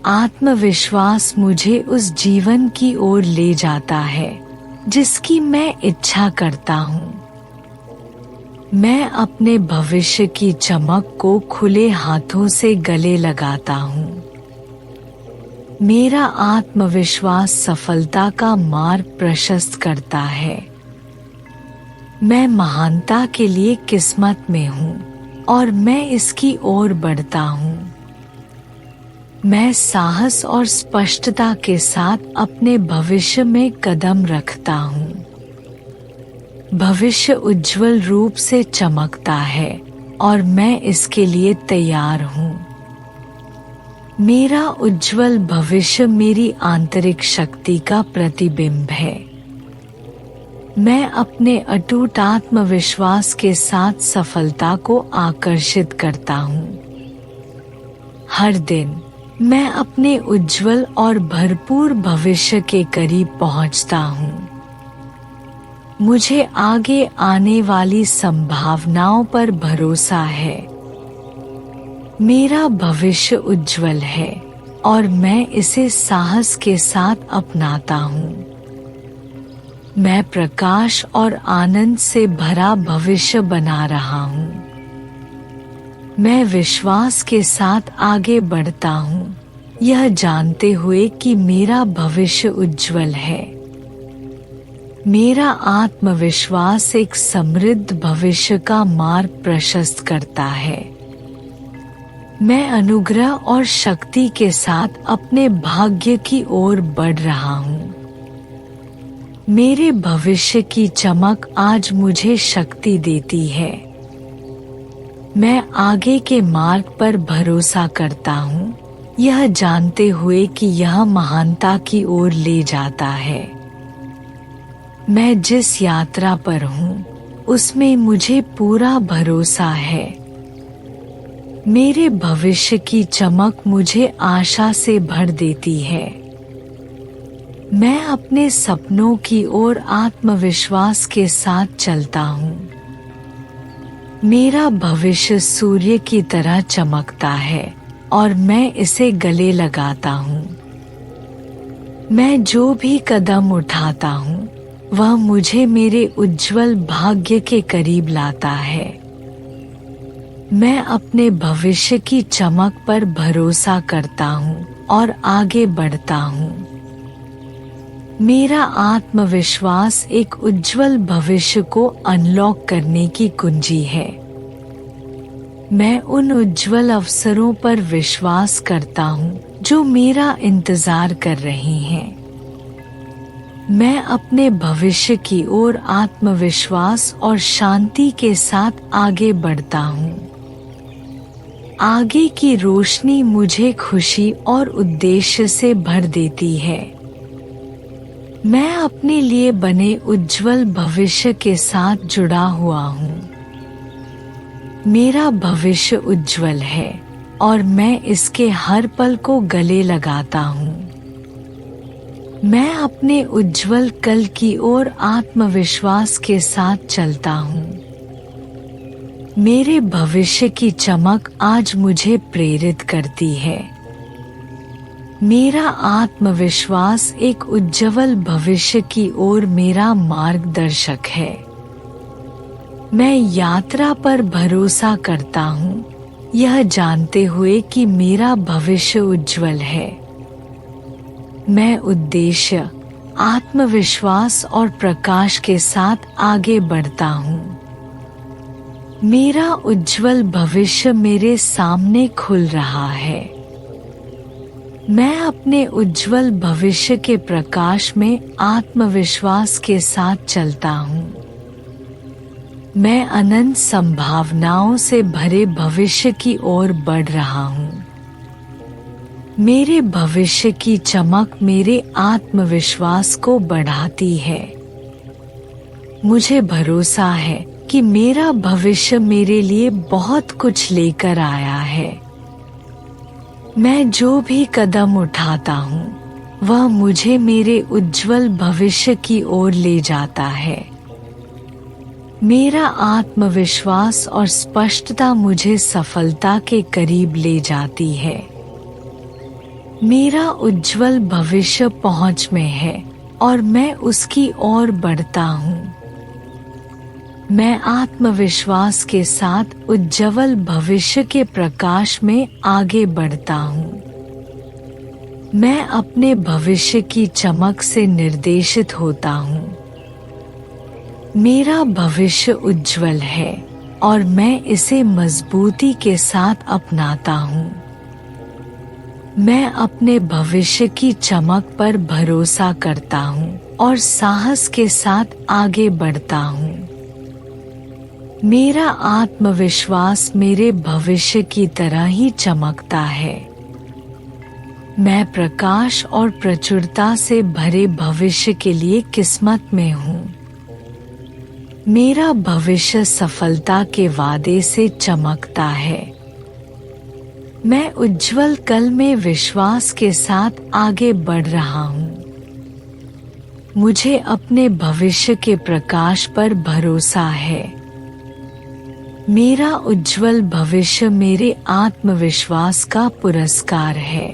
आत्मविश्वास मुझे उस जीवन की ओर ले जाता है जिसकी मैं इच्छा करता हूँ। मैं अपने भविष्य की चमक को खुले हाथों से गले लगाता हूँ। मेरा आत्मविश्वास सफलता का मार्ग प्रशस्त करता है। मैं महानता के लिए किस्मत में हूँ और मैं इसकी ओर बढ़ता हूँ। मैं साहस और स्पष्टता के साथ अपने भविष्य में कदम रखता हूँ। भविष्य उज्जवल रूप से चमकता है और मैं इसके लिए तैयार हूँ। मेरा उज्जवल भविष्य मेरी आंतरिक शक्ति का प्रतिबिंब है। मैं अपने अटूट आत्मविश्वास के साथ सफलता को आकर्षित करता हूँ। हर दिन मैं अपने उज्जवल और भरपूर भविष्य के करीब पहुँचता हूँ। मुझे आगे आने वाली संभावनाओं पर भरोसा है। मेरा भविष्य उज्जवल है और मैं इसे साहस के साथ अपनाता हूँ। मैं प्रकाश और आनंद से भरा भविष्य बना रहा हूँ। मैं विश्वास के साथ आगे बढ़ता हूँ, यह जानते हुए कि मेरा भविष्य उज्जवल है। मेरा आत्मविश्वास एक समृद्ध भविष्य का मार्ग प्रशस्त करता है। मैं अनुग्रह और शक्ति के साथ अपने भाग्य की ओर बढ़ रहा हूँ। मेरे भविष्य की चमक आज मुझे शक्ति देती है। मैं आगे के मार्ग पर भरोसा करता हूँ यह जानते हुए कि यह महानता की ओर ले जाता है। मैं जिस यात्रा पर हूँ उसमें मुझे पूरा भरोसा है। मेरे भविष्य की चमक मुझे आशा से भर देती है। मैं अपने सपनों की ओर आत्मविश्वास के साथ चलता हूँ। मेरा भविष्य सूर्य की तरह चमकता है और मैं इसे गले लगाता हूँ। मैं जो भी कदम उठाता हूँ वह मुझे मेरे उज्जवल भाग्य के करीब लाता है। मैं अपने भविष्य की चमक पर भरोसा करता हूँ और आगे बढ़ता हूँ। मेरा आत्मविश्वास एक उज्जवल भविष्य को अनलॉक करने की कुंजी है। मैं उन उज्जवल अवसरों पर विश्वास करता हूँ जो मेरा इंतजार कर रहे हैं। मैं अपने भविष्य की ओर आत्मविश्वास और शांति के साथ आगे बढ़ता हूँ। आगे की रोशनी मुझे खुशी और उद्देश्य से भर देती है। मैं अपने लिए बने उज्जवल भविष्य के साथ जुड़ा हुआ हूँ। मेरा भविष्य उज्जवल है और मैं इसके हर पल को गले लगाता हूँ। मैं अपने उज्जवल कल की ओर आत्मविश्वास के साथ चलता हूँ। मेरे भविष्य की चमक आज मुझे प्रेरित करती है। मेरा आत्मविश्वास एक उज्जवल भविष्य की ओर मेरा मार्गदर्शक है। मैं यात्रा पर भरोसा करता हूँ, यह जानते हुए कि मेरा भविष्य उज्जवल है। मैं उद्देश्य, आत्मविश्वास और प्रकाश के साथ आगे बढ़ता हूँ। मेरा उज्जवल भविष्य मेरे सामने खुल रहा है। मैं अपने उज्जवल भविष्य के प्रकाश में आत्मविश्वास के साथ चलता हूँ। मैं अनंत संभावनाओं से भरे भविष्य की ओर बढ़ रहा हूँ। मेरे भविष्य की चमक मेरे आत्मविश्वास को बढ़ाती है। मुझे भरोसा है कि मेरा भविष्य मेरे लिए बहुत कुछ लेकर आया है। मैं जो भी कदम उठाता हूँ वह मुझे मेरे उज्जवल भविष्य की ओर ले जाता है। मेरा आत्मविश्वास और स्पष्टता मुझे सफलता के करीब ले जाती है। मेरा उज्जवल भविष्य पहुंच में है और मैं उसकी ओर बढ़ता हूँ। मैं आत्मविश्वास के साथ उज्जवल भविष्य के प्रकाश में आगे बढ़ता हूँ। मैं अपने भविष्य की चमक से निर्देशित होता हूँ। मेरा भविष्य उज्जवल है और मैं इसे मजबूती के साथ अपनाता हूँ। मैं अपने भविष्य की चमक पर भरोसा करता हूँ और साहस के साथ आगे बढ़ता हूँ। मेरा आत्मविश्वास मेरे भविष्य की तरह ही चमकता है। मैं प्रकाश और प्रचुरता से भरे भविष्य के लिए किस्मत में हूँ। मेरा भविष्य सफलता के वादे से चमकता है। मैं उज्जवल कल में विश्वास के साथ आगे बढ़ रहा हूँ। मुझे अपने भविष्य के प्रकाश पर भरोसा है। मेरा उज्जवल भविष्य मेरे आत्मविश्वास का पुरस्कार है।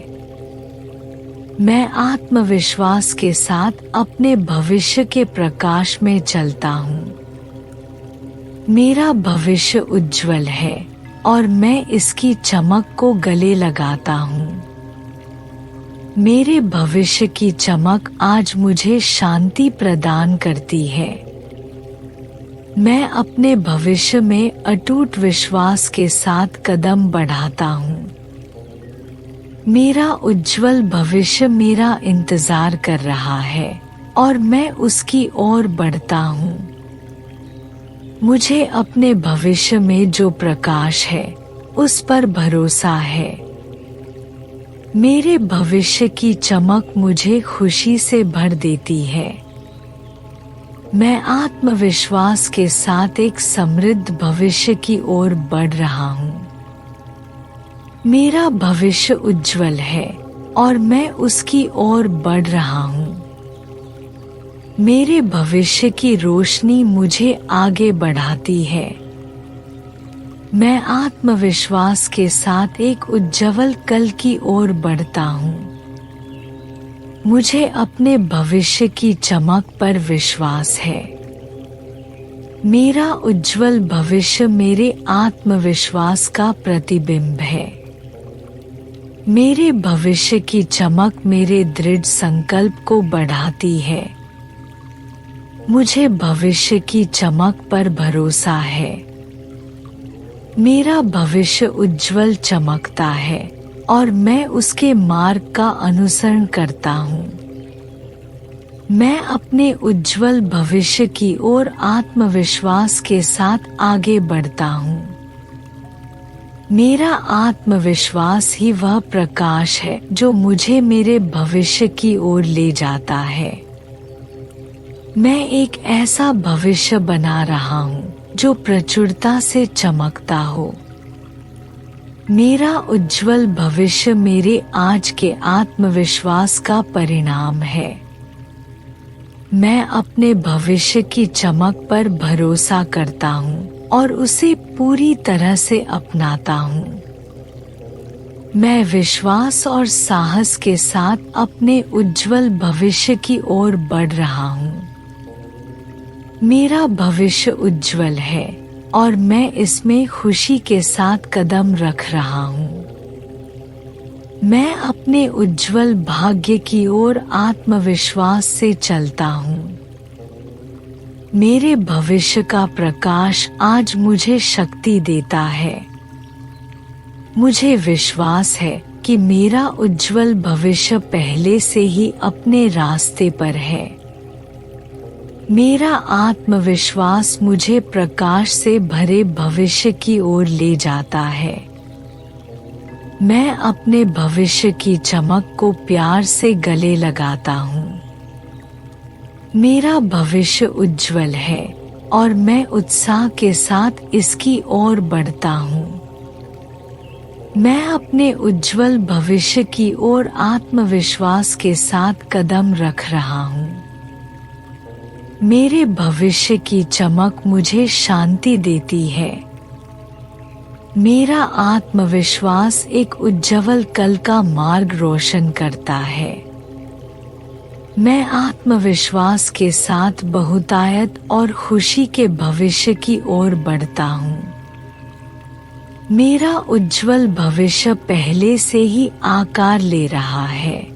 मैं आत्मविश्वास के साथ अपने भविष्य के प्रकाश में चलता हूँ। मेरा भविष्य उज्जवल है और मैं इसकी चमक को गले लगाता हूँ। मेरे भविष्य की चमक आज मुझे शांति प्रदान करती है। मैं अपने भविष्य में अटूट विश्वास के साथ कदम बढ़ाता हूँ। मेरा उज्जवल भविष्य मेरा इंतजार कर रहा है और मैं उसकी ओर बढ़ता हूँ। मुझे अपने भविष्य में जो प्रकाश है उस पर भरोसा है। मेरे भविष्य की चमक मुझे खुशी से भर देती है। मैं आत्मविश्वास के साथ एक समृद्ध भविष्य की ओर बढ़ रहा हूँ। मेरा भविष्य उज्जवल है और मैं उसकी ओर बढ़ रहा हूँ। मेरे भविष्य की रोशनी मुझे आगे बढ़ाती है। मैं आत्मविश्वास के साथ एक उज्जवल कल की ओर बढ़ता हूँ। मुझे अपने भविष्य की चमक पर विश्वास है। मेरा उज्जवल भविष्य मेरे आत्मविश्वास का प्रतिबिंब है। मेरे भविष्य की चमक मेरे दृढ़ संकल्प को बढ़ाती है। मुझे भविष्य की चमक पर भरोसा है। मेरा भविष्य उज्जवल चमकता है और मैं उसके मार्ग का अनुसरण करता हूँ। मैं अपने उज्जवल भविष्य की ओर आत्मविश्वास के साथ आगे बढ़ता हूँ। मेरा आत्मविश्वास ही वह प्रकाश है जो मुझे मेरे भविष्य की ओर ले जाता है। मैं एक ऐसा भविष्य बना रहा हूँ जो प्रचुरता से चमकता हो। मेरा उज्जवल भविष्य मेरे आज के आत्मविश्वास का परिणाम है। मैं अपने भविष्य की चमक पर भरोसा करता हूँ और उसे पूरी तरह से अपनाता हूँ। मैं विश्वास और साहस के साथ अपने उज्जवल भविष्य की ओर बढ़ रहा हूँ। मेरा भविष्य उज्जवल है और मैं इसमें खुशी के साथ कदम रख रहा हूँ। मैं अपने उज्जवल भाग्य की ओर आत्मविश्वास से चलता हूँ। मेरे भविष्य का प्रकाश आज मुझे शक्ति देता है। मुझे विश्वास है कि मेरा उज्जवल भविष्य पहले से ही अपने रास्ते पर है। मेरा आत्मविश्वास मुझे प्रकाश से भरे भविष्य की ओर ले जाता है। मैं अपने भविष्य की चमक को प्यार से गले लगाता हूँ। मेरा भविष्य उज्जवल है और मैं उत्साह के साथ इसकी ओर बढ़ता हूँ। मैं अपने उज्जवल भविष्य की ओर आत्मविश्वास के साथ कदम रख रहा हूँ। मेरे भविष्य की चमक मुझे शांति देती है। मेरा आत्मविश्वास एक उज्जवल कल का मार्ग रोशन करता है। मैं आत्मविश्वास के साथ बहुतायत और खुशी के भविष्य की ओर बढ़ता हूँ। मेरा उज्जवल भविष्य पहले से ही आकार ले रहा है।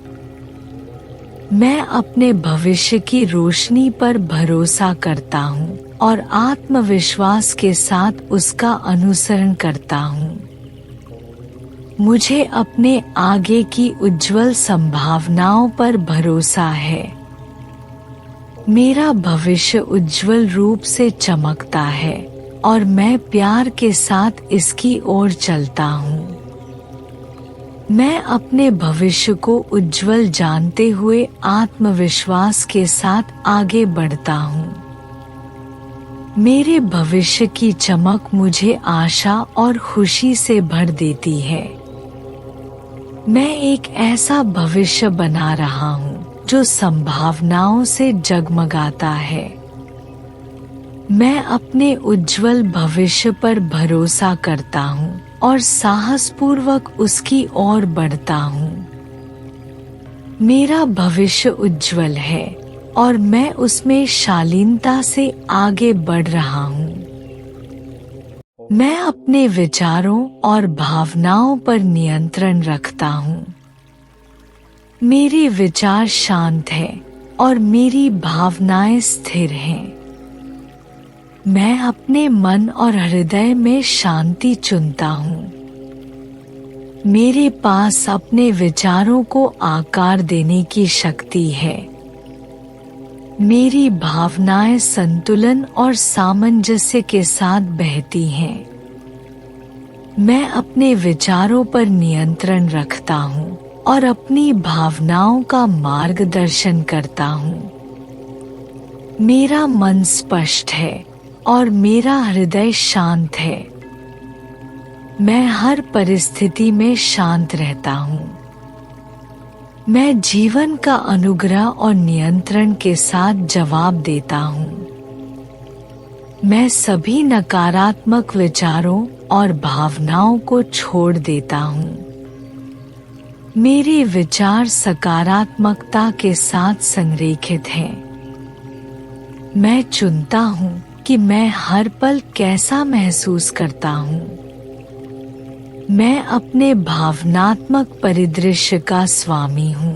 मैं अपने भविष्य की रोशनी पर भरोसा करता हूँ और आत्मविश्वास के साथ उसका अनुसरण करता हूँ। मुझे अपने आगे की उज्जवल संभावनाओं पर भरोसा है। मेरा भविष्य उज्जवल रूप से चमकता है और मैं प्यार के साथ इसकी ओर चलता हूँ। मैं अपने भविष्य को उज्जवल जानते हुए आत्मविश्वास के साथ आगे बढ़ता हूँ। मेरे भविष्य की चमक मुझे आशा और खुशी से भर देती है। मैं एक ऐसा भविष्य बना रहा हूँ जो संभावनाओं से जगमगाता है। मैं अपने उज्जवल भविष्य पर भरोसा करता हूँ और साहसपूर्वक उसकी ओर बढ़ता हूँ। मेरा भविष्य उज्जवल है और मैं उसमें शालीनता से आगे बढ़ रहा हूँ। मैं अपने विचारों और भावनाओं पर नियंत्रण रखता हूँ। मेरे विचार शांत हैं और मेरी भावनाएं स्थिर हैं। मैं अपने मन और हृदय में शांति चुनता हूँ। मेरे पास अपने विचारों को आकार देने की शक्ति है। मेरी भावनाएं संतुलन और सामंजस्य के साथ बहती हैं। मैं अपने विचारों पर नियंत्रण रखता हूँ और अपनी भावनाओं का मार्गदर्शन करता हूँ। मेरा मन स्पष्ट है और मेरा हृदय शांत है। मैं हर परिस्थिति में शांत रहता हूँ। मैं जीवन का अनुग्रह और नियंत्रण के साथ जवाब देता हूँ। मैं सभी नकारात्मक विचारों और भावनाओं को छोड़ देता हूँ। मेरे विचार सकारात्मकता के साथ संरेखित हैं। मैं चुनता हूँ कि मैं हर पल कैसा महसूस करता हूँ। मैं अपने भावनात्मक परिदृश्य का स्वामी हूँ।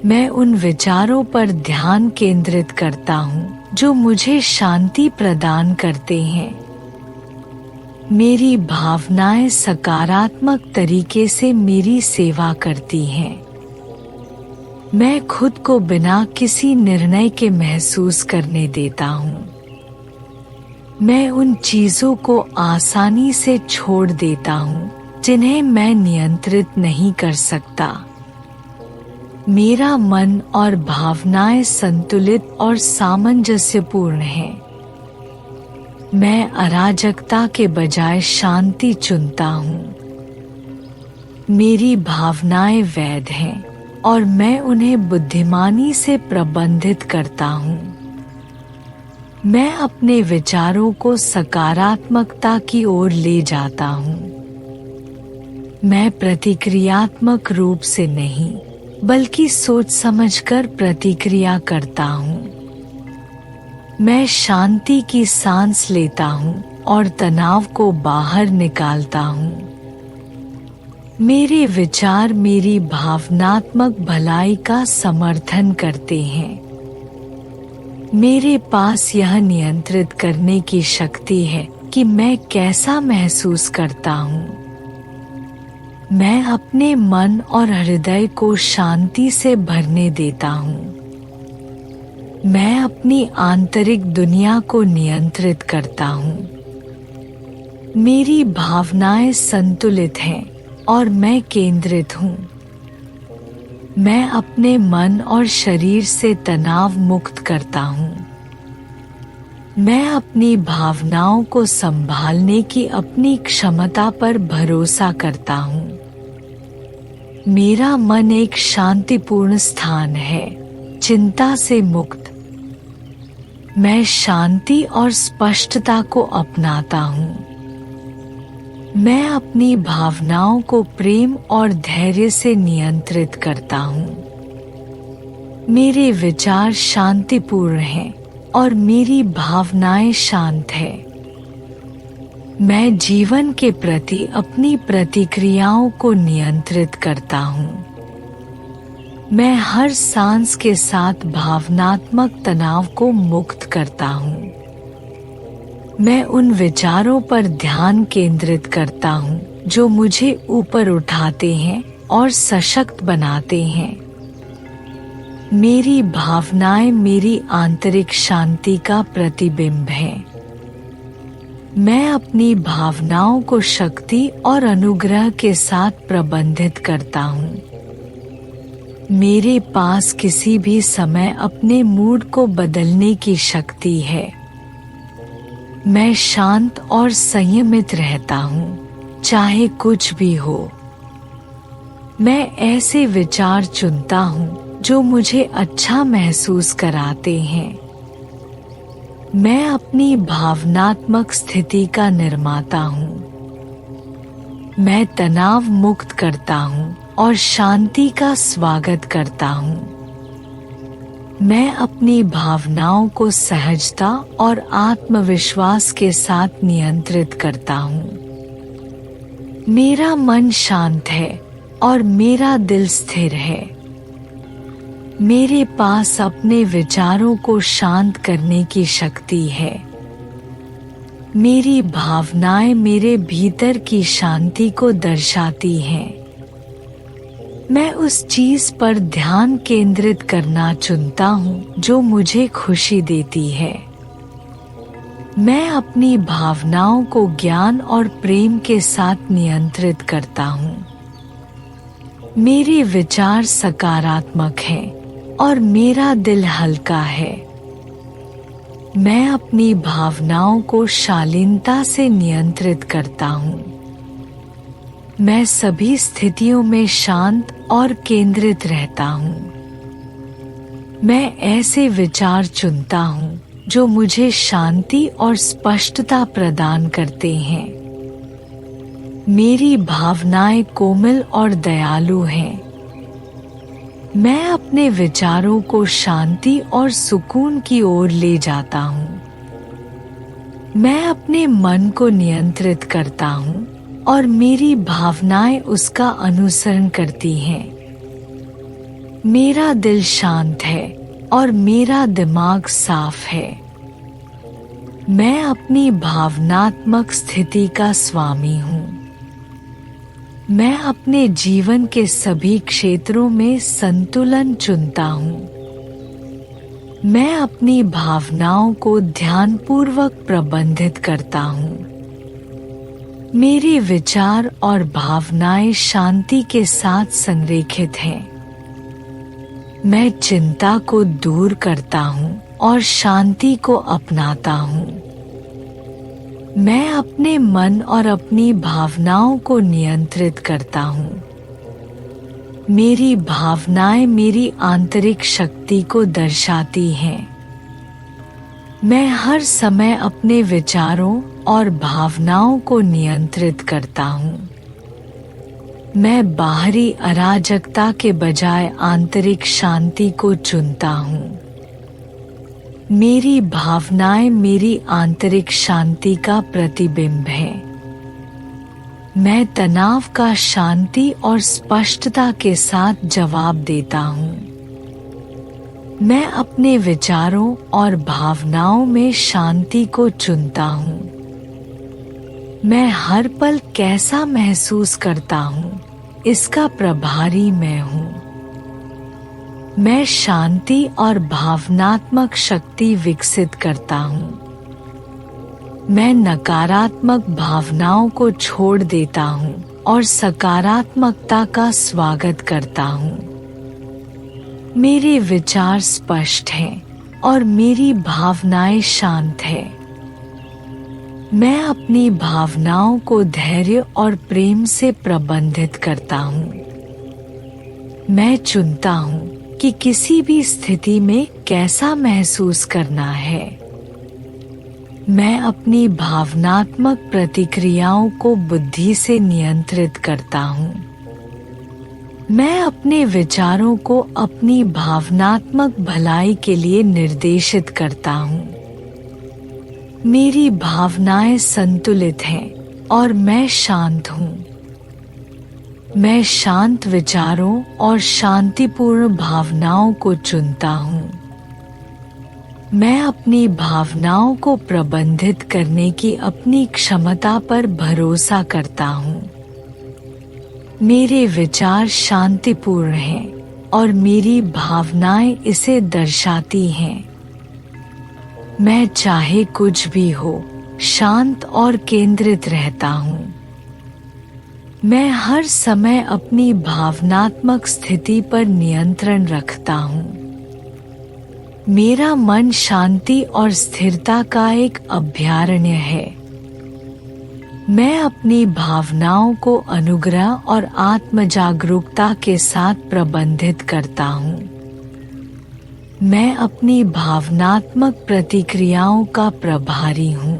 मैं उन विचारों पर ध्यान केंद्रित करता हूँ जो मुझे शांति प्रदान करते हैं। मेरी भावनाएं सकारात्मक तरीके से मेरी सेवा करती हैं। मैं खुद को बिना किसी निर्णय के महसूस करने देता हूँ। मैं उन चीजों को आसानी से छोड़ देता हूँ जिन्हें मैं नियंत्रित नहीं कर सकता। मेरा मन और भावनाएं संतुलित और सामंजस्यपूर्ण हैं। मैं अराजकता के बजाय शांति चुनता हूँ। मेरी भावनाएं वैध हैं और मैं उन्हें बुद्धिमानी से प्रबंधित करता हूँ। मैं अपने विचारों को सकारात्मकता की ओर ले जाता हूँ। मैं प्रतिक्रियात्मक रूप से नहीं बल्कि सोच समझकर प्रतिक्रिया करता हूँ। मैं शांति की सांस लेता हूँ और तनाव को बाहर निकालता हूँ। मेरे विचार मेरी भावनात्मक भलाई का समर्थन करते हैं। मेरे पास यह नियंत्रित करने की शक्ति है कि मैं कैसा महसूस करता हूँ। मैं अपने मन और हृदय को शांति से भरने देता हूँ। मैं अपनी आंतरिक दुनिया को नियंत्रित करता हूँ। मेरी भावनाएं संतुलित हैं और मैं केंद्रित हूँ। मैं अपने मन और शरीर से तनाव मुक्त करता हूँ। मैं अपनी भावनाओं को संभालने की अपनी क्षमता पर भरोसा करता हूँ। मेरा मन एक शांतिपूर्ण स्थान है, चिंता से मुक्त। मैं शांति और स्पष्टता को अपनाता हूँ। मैं अपनी भावनाओं को प्रेम और धैर्य से नियंत्रित करता हूँ। मेरे विचार शांतिपूर्ण हैं और मेरी भावनाएं शांत है। मैं जीवन के प्रति अपनी प्रतिक्रियाओं को नियंत्रित करता हूँ। मैं हर सांस के साथ भावनात्मक तनाव को मुक्त करता हूँ। मैं उन विचारों पर ध्यान केंद्रित करता हूँ जो मुझे ऊपर उठाते हैं और सशक्त बनाते हैं। मेरी भावनाएं मेरी आंतरिक शांति का प्रतिबिंब हैं। मैं अपनी भावनाओं को शक्ति और अनुग्रह के साथ प्रबंधित करता हूँ। मेरे पास किसी भी समय अपने मूड को बदलने की शक्ति है। मैं शांत और संयमित रहता हूँ, चाहे कुछ भी हो। मैं ऐसे विचार चुनता हूँ जो मुझे अच्छा महसूस कराते हैं। मैं अपनी भावनात्मक स्थिति का निर्माता हूँ। मैं तनाव मुक्त करता हूँ और शांति का स्वागत करता हूँ। मैं अपनी भावनाओं को सहजता और आत्मविश्वास के साथ नियंत्रित करता हूँ। मेरा मन शांत है और मेरा दिल स्थिर है। मेरे पास अपने विचारों को शांत करने की शक्ति है। मेरी भावनाएं मेरे भीतर की शांति को दर्शाती हैं। मैं उस चीज पर ध्यान केंद्रित करना चुनता हूँ जो मुझे खुशी देती है। मैं अपनी भावनाओं को ज्ञान और प्रेम के साथ नियंत्रित करता हूँ। मेरे विचार सकारात्मक हैं और मेरा दिल हल्का है। मैं अपनी भावनाओं को शालीनता से नियंत्रित करता हूँ। मैं सभी स्थितियों में शांत और केंद्रित रहता हूँ। मैं ऐसे विचार चुनता हूँ जो मुझे शांति और स्पष्टता प्रदान करते हैं। मेरी भावनाएं कोमल और दयालु हैं। मैं अपने विचारों को शांति और सुकून की ओर ले जाता हूँ। मैं अपने मन को नियंत्रित करता हूँ और मेरी भावनाएं उसका अनुसरण करती हैं। मेरा दिल शांत है और मेरा दिमाग साफ है। मैं अपनी भावनात्मक स्थिति का स्वामी हूँ। मैं अपने जीवन के सभी क्षेत्रों में संतुलन चुनता हूँ। मैं अपनी भावनाओं को ध्यानपूर्वक प्रबंधित करता हूँ। मेरे विचार और भावनाएं शांति के साथ संरेखित हैं। मैं चिंता को दूर करता हूँ और शांति को अपनाता हूँ। मैं अपने मन और अपनी भावनाओं को नियंत्रित करता हूँ। मेरी भावनाएं मेरी आंतरिक शक्ति को दर्शाती हैं। मैं हर समय अपने विचारों और भावनाओं को नियंत्रित करता हूँ। मैं बाहरी अराजकता के बजाय आंतरिक शांति को चुनता हूँ। मेरी भावनाएं मेरी आंतरिक शांति का प्रतिबिंब है। मैं तनाव का शांति और स्पष्टता के साथ जवाब देता हूँ। मैं अपने विचारों और भावनाओं में शांति को चुनता हूँ। मैं हर पल कैसा महसूस करता हूँ, इसका प्रभारी मैं हूँ। मैं शांति और भावनात्मक शक्ति विकसित करता हूँ। मैं नकारात्मक भावनाओं को छोड़ देता हूँ और सकारात्मकता का स्वागत करता हूँ। मेरे विचार स्पष्ट हैं और मेरी भावनाएं शांत हैं। मैं अपनी भावनाओं को धैर्य और प्रेम से प्रबंधित करता हूँ। मैं चुनता हूँ कि किसी भी स्थिति में कैसा महसूस करना है। मैं अपनी भावनात्मक प्रतिक्रियाओं को बुद्धि से नियंत्रित करता हूँ। मैं अपने विचारों को अपनी भावनात्मक भलाई के लिए निर्देशित करता हूँ। मेरी भावनाएं संतुलित हैं और मैं शांत हूँ। मैं शांत विचारों और शांतिपूर्ण भावनाओं को चुनता हूँ। मैं अपनी भावनाओं को प्रबंधित करने की अपनी क्षमता पर भरोसा करता हूँ। मेरे विचार शांतिपूर्ण हैं और मेरी भावनाएं इसे दर्शाती हैं। मैं चाहे कुछ भी हो, शांत और केंद्रित रहता हूँ। मैं हर समय अपनी भावनात्मक स्थिति पर नियंत्रण रखता हूँ। मेरा मन शांति और स्थिरता का एक अभयारण्य है। मैं अपनी भावनाओं को अनुग्रह और आत्मजागरूकता के साथ प्रबंधित करता हूँ। मैं अपनी भावनात्मक प्रतिक्रियाओं का प्रभारी हूँ।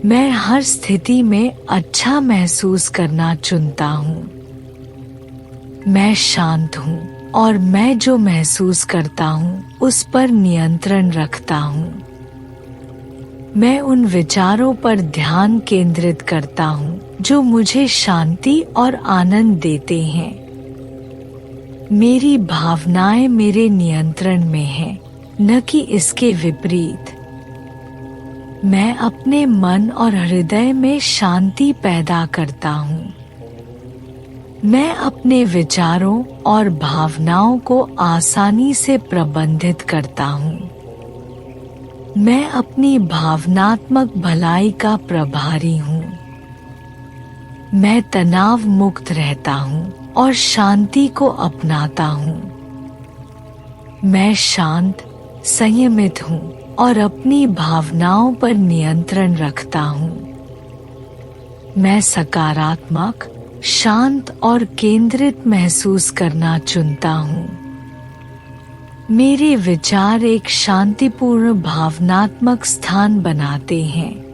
मैं हर स्थिति में अच्छा महसूस करना चुनता हूँ। मैं शांत हूँ और मैं जो महसूस करता हूँ उस पर नियंत्रण रखता हूँ। मैं उन विचारों पर ध्यान केंद्रित करता हूँ जो मुझे शांति और आनंद देते हैं। मेरी भावनाएं मेरे नियंत्रण में हैं, न कि इसके विपरीत। मैं अपने मन और हृदय में शांति पैदा करता हूँ। मैं अपने विचारों और भावनाओं को आसानी से प्रबंधित करता हूँ। मैं अपनी भावनात्मक भलाई का प्रभारी हूँ। मैं तनाव मुक्त रहता हूँ और शांति को अपनाता हूँ। मैं शांत, संयमित हूँ और अपनी भावनाओं पर नियंत्रण रखता हूँ। मैं सकारात्मक, शांत और केंद्रित महसूस करना चुनता हूँ। मेरे विचार एक शांतिपूर्ण भावनात्मक स्थान बनाते हैं।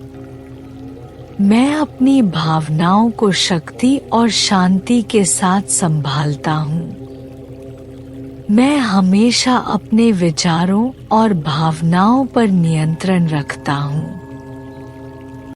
मैं अपनी भावनाओं को शक्ति और शांति के साथ संभालता हूँ। मैं हमेशा अपने विचारों और भावनाओं पर नियंत्रण रखता हूँ।